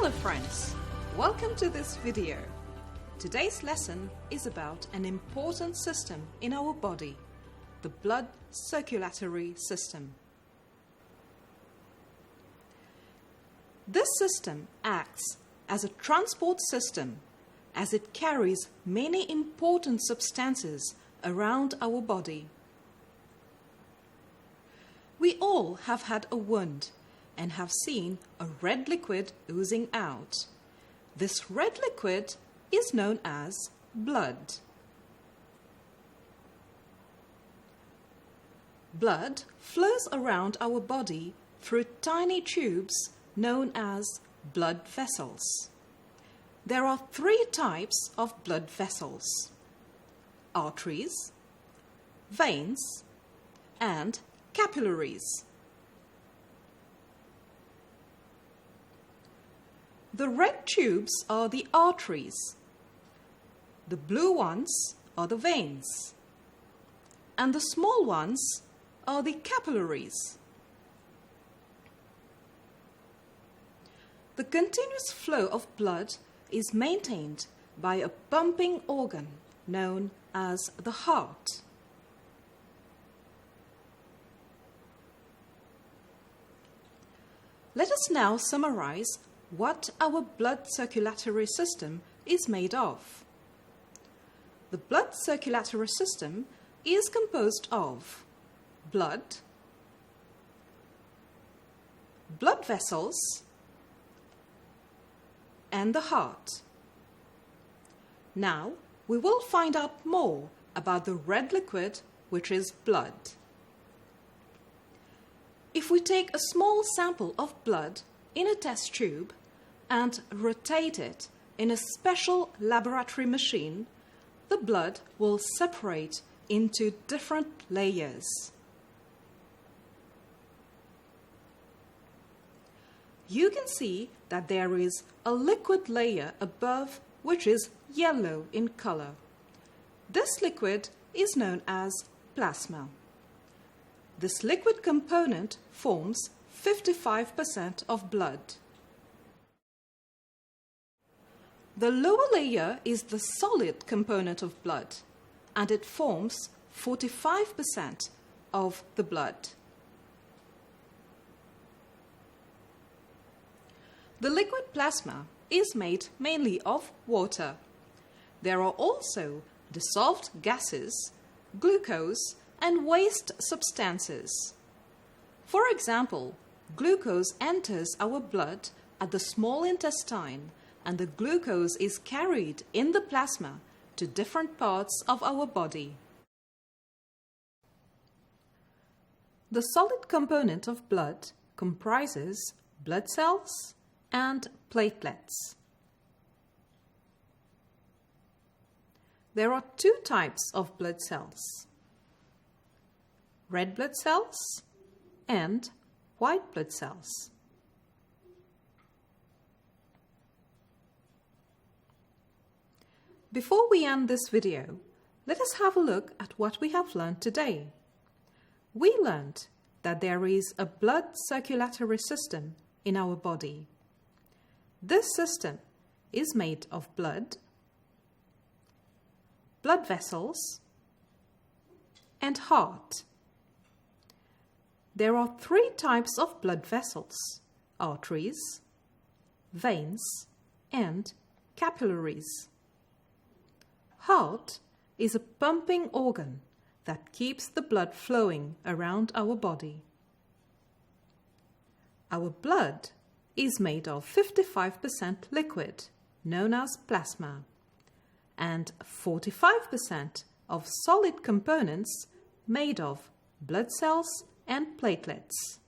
Hello friends, welcome to this video. Today's lesson is about an important system in our body, the blood circulatory system. This system acts as a transport system as it carries many important substances around our body. We all have had a wound and have seen a red liquid oozing out. This red liquid is known as blood. Blood flows around our body through tiny tubes known as blood vessels. There are three types of blood vessels: arteries, veins, and capillaries. The red tubes are the arteries, the blue ones are the veins, and the small ones are the capillaries. The continuous flow of blood is maintained by a pumping organ known as the heart. Let us now summarize what our blood circulatory system is made of. The blood circulatory system is composed of blood, blood vessels, and the heart. Now we will find out more about the red liquid, which is blood. If we take a small sample of blood in a test tube and rotate it in a special laboratory machine, the blood will separate into different layers. You can see that there is a liquid layer above, which is yellow in color. This liquid is known as plasma. This liquid component forms 55% of blood. The lower layer is the solid component of blood, and it forms 45% of the blood. The liquid plasma is made mainly of water. There are also dissolved gases, glucose, and waste substances. For example, glucose enters our blood at the small intestine, and the glucose is carried in the plasma to different parts of our body. The solid component of blood comprises blood cells and platelets. There are two types of blood cells: red blood cells and white blood cells. Before we end this video, let us have a look at what we have learned today. We learned that there is a blood circulatory system in our body. This system is made of blood, blood vessels, and heart. There are three types of blood vessels: arteries, veins, and capillaries. Heart is a pumping organ that keeps the blood flowing around our body. Our blood is made of 55% liquid, known as plasma, and 45% of solid components made of blood cells and platelets.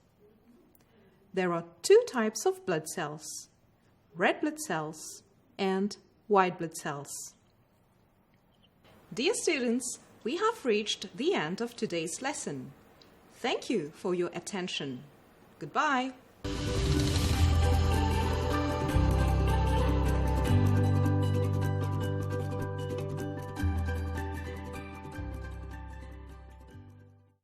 There are two types of blood cells: red blood cells and white blood cells. Dear students, we have reached the end of today's lesson. Thank you for your attention. Goodbye.